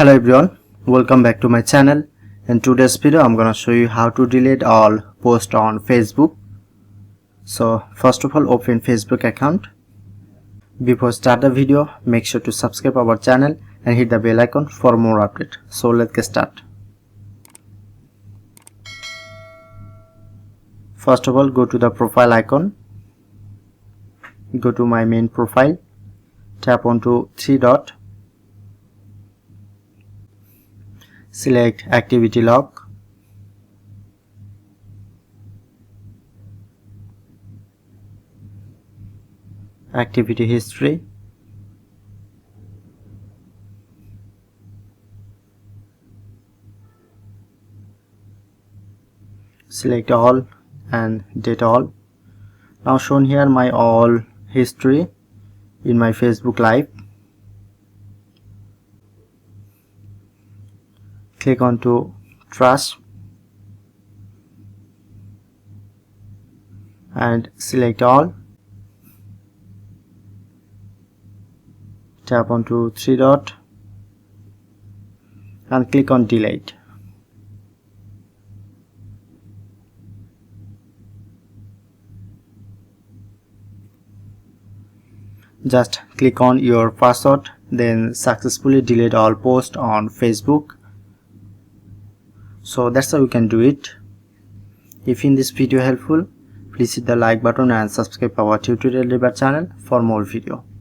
Hello everyone, welcome back to my channel. In today's video I'm gonna show you how to delete all posts on Facebook. So first of all, open Facebook account. Before start the video, make sure to subscribe our channel and hit the bell icon for more update. So let's get start. First of all, go to the profile icon, go to my main profile, tap onto three dot, select activity log, activity history, select all and delete all. Now shown here my all history in my Facebook Live. Click on to trash and select all. Tap onto three dot and click on delete. Just click on your password, then successfully delete all posts on Facebook. So that's how you can do it. If you find this video helpful, please hit the like button and subscribe our tutorial debug channel for more video.